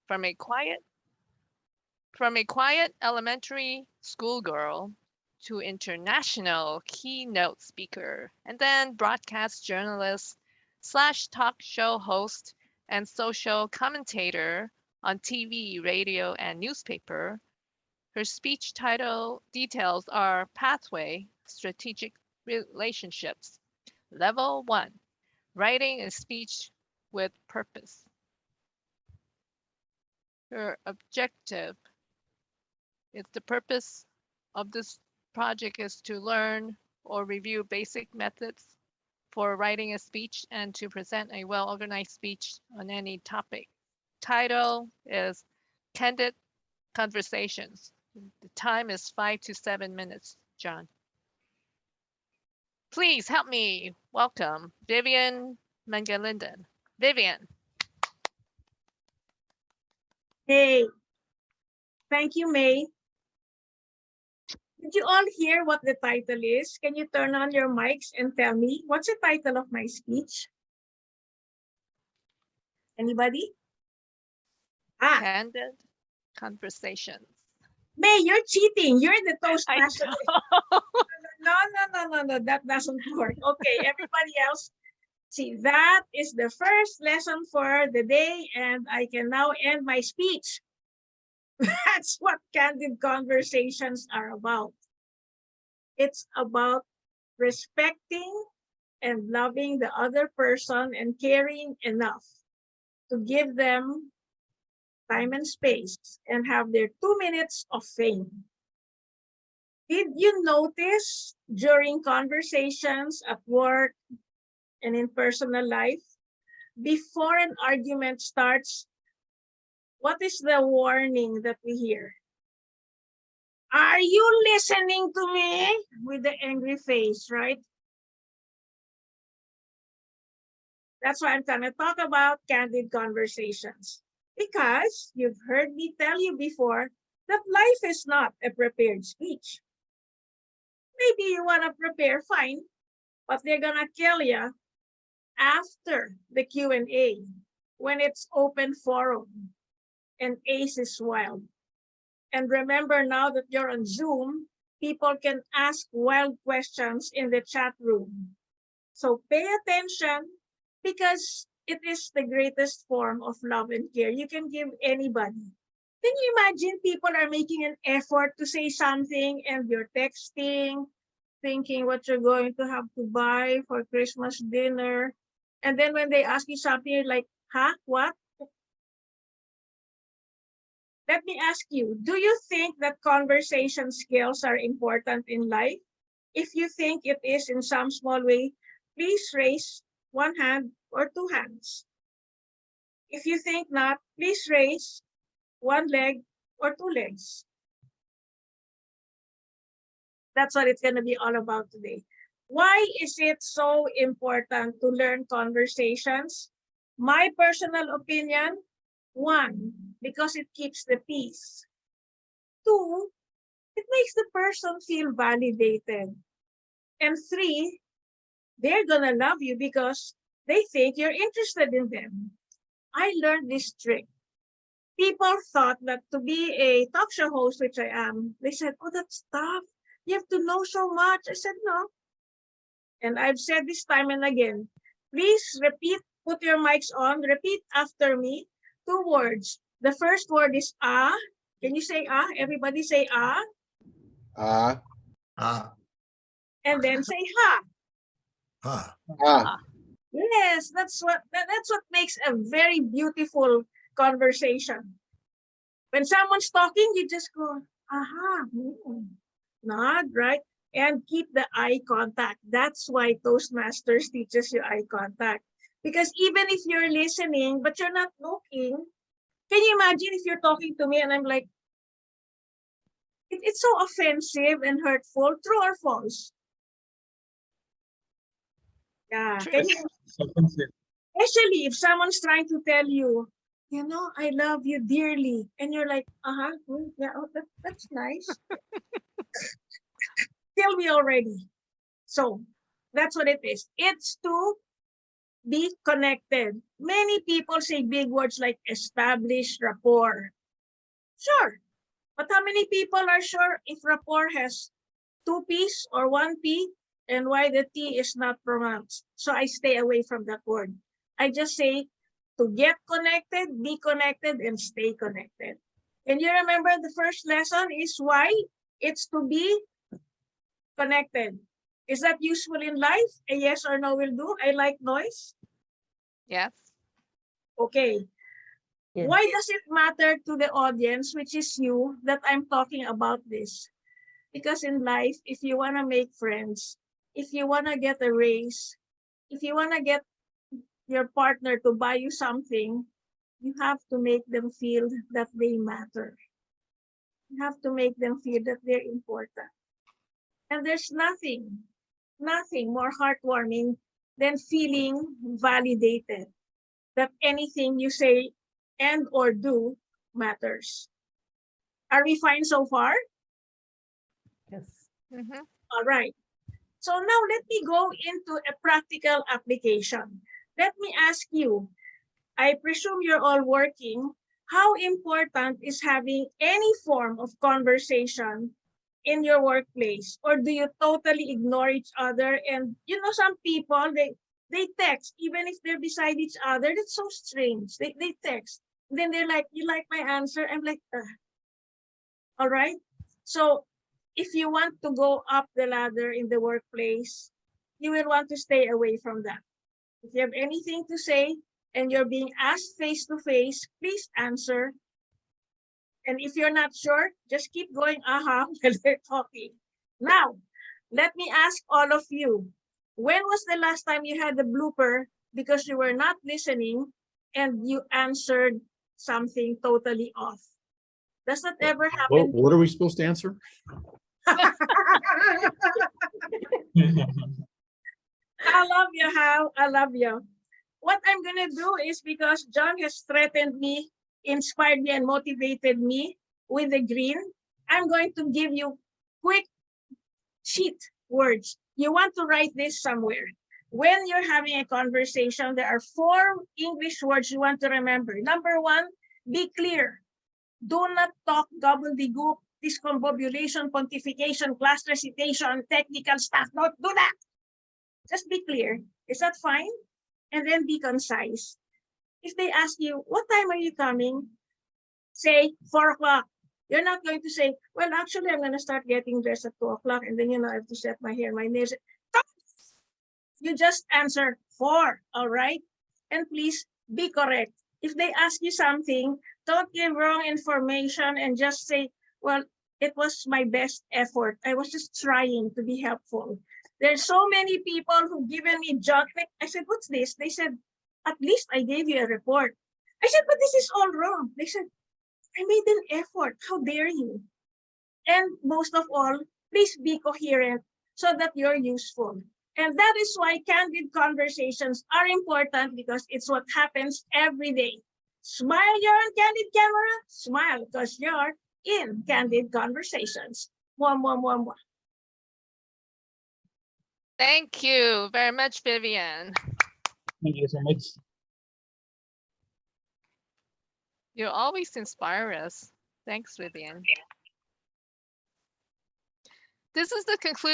From a quiet elementary schoolgirl to international keynote speaker and then broadcast journalist slash talk show host and social commentator on TV, radio, and newspaper, her speech title details are Pathway Strategic Relationships. Level 1, Writing a Speech with Purpose. Her objective is the purpose of this project is to learn or review basic methods for writing a speech and to present a well-organized speech on any topic. Title is Candid Conversations. The time is 5 to 7 minutes, John. Please help me welcome Vivien Mangalindan. Vivien. Hey, thank you, May. Did you all hear what the title is? Can you turn on your mics and tell me what's the title of my speech? Anybody? Candid Conversations. May, you're cheating. You're the Toastmaster. No. No. That doesn't work. Okay, everybody else. See, that is the first lesson for the day, and I can now end my speech. That's what candid conversations are about. It's about respecting and loving the other person and caring enough to give them time and space and have their 2 minutes of fame. Did you notice during conversations at work and in personal life, before an argument starts, what is the warning that we hear? Are you listening to me? With the angry face, right? That's why I'm going to talk about candid conversations. Because you've heard me tell you before that life is not a prepared speech. Maybe you want to prepare, fine, but they're going to kill you after the Q&A when it's open forum and Ace is wild. And remember, now that you're on Zoom, people can ask wild questions in the chat room. So pay attention because it is the greatest form of love and care you can give anybody. Can you imagine people are making an effort to say something and you're texting, thinking what you're going to have to buy for Christmas dinner. And then when they ask you something, you're like, huh, what? Let me ask you, do you think that conversation skills are important in life? If you think it is in some small way, please raise one hand or two hands. If you think not, please raise one leg or two legs. That's what it's going to be all about today. Why is it so important to learn conversations? My personal opinion, 1, because it keeps the peace. 2, it makes the person feel validated. And 3, they're going to love you because they think you're interested in them. I learned this trick. People thought that to be a talk show host, which I am, they said, oh, that's tough. You have to know so much. I said, no. And I've said this time and again, please repeat, put your mics on, repeat after me, 2 words. The first word is ah. Can you say ah? Everybody say ah. Ah. Ah. And then say ha. Ah. Ah. Yes, that's what makes a very beautiful conversation. When someone's talking, you just go, aha, nod, right? And keep the eye contact. That's why Toastmasters teaches you eye contact. Because even if you're listening, but you're not looking, can you imagine if you're talking to me and I'm like, it's so offensive and hurtful, true or false? Yeah. True. Can you, especially if someone's trying to tell you, you know, I love you dearly. And you're like, yeah, oh, that's nice. Tell me already. So that's what it is. It's to be connected. Many people say big words like establish rapport. Sure, but how many people are sure if rapport has two P's or one P and why the T is not pronounced? So I stay away from that word. I just say to get connected, be connected, and stay connected. And you remember the first lesson is why it's to be connected. Is that useful in life? A yes or no will do. I like noise. Yes. Okay. Yes. Why does it matter to the audience, which is you, that I'm talking about this? Because in life, if you want to make friends, if you want to get a raise, if you want to get your partner to buy you something, you have to make them feel that they matter. You have to make them feel that they're important. And there's nothing more heartwarming than feeling validated, that anything you say and or do matters. Are we fine so far? Yes. Mm-hmm. All right. So now let me go into a practical application. Let me ask you, I presume you're all working. How important is having any form of conversation in your workplace? Or do you totally ignore each other? And you know, some people, they text, even if they're beside each other. That's so strange. They text. Then they're like, you like my answer? I'm like, all right. So if you want to go up the ladder in the workplace, you will want to stay away from that. If you have anything to say and you're being asked face to face, please answer. And if you're not sure, just keep going while they're talking. Now, let me ask all of you, when was the last time you had a blooper because you were not listening and you answered something totally off? Does that ever happen? What are we supposed to answer? I love you, Hal. I love you. What I'm going to do is, because John has threatened me, inspired me, and motivated me with the green, I'm going to give you quick sheet words. You want to write this somewhere. When you're having a conversation, there are 4 English words you want to remember. Number 1, be clear. Do not talk gobbledygook, discombobulation, pontification, class recitation, technical stuff. Don't do that. Just be clear. Is that fine? And then be concise. If they ask you, what time are you coming? Say 4 o'clock. You're not going to say, well, actually, I'm going to start getting dressed at 2 o'clock. And then, I have to set my hair, my nails. You just answer 4, all right? And please be correct. If they ask you something, don't give wrong information and just say, well, it was my best effort. I was just trying to be helpful. There's so many people who've given me junk. I said, what's this? They said, at least I gave you a report. I said, but this is all wrong. They said, I made an effort. How dare you? And most of all, please be coherent so that you're useful. And that is why candid conversations are important, because it's what happens every day. Smile, you're on candid camera. Smile, because you're in candid conversations. Mwah, mwah, mwah, mwah. Thank you very much, Vivien. Thank you so much. You always inspire us. Thanks, Vivien. This is the conclusion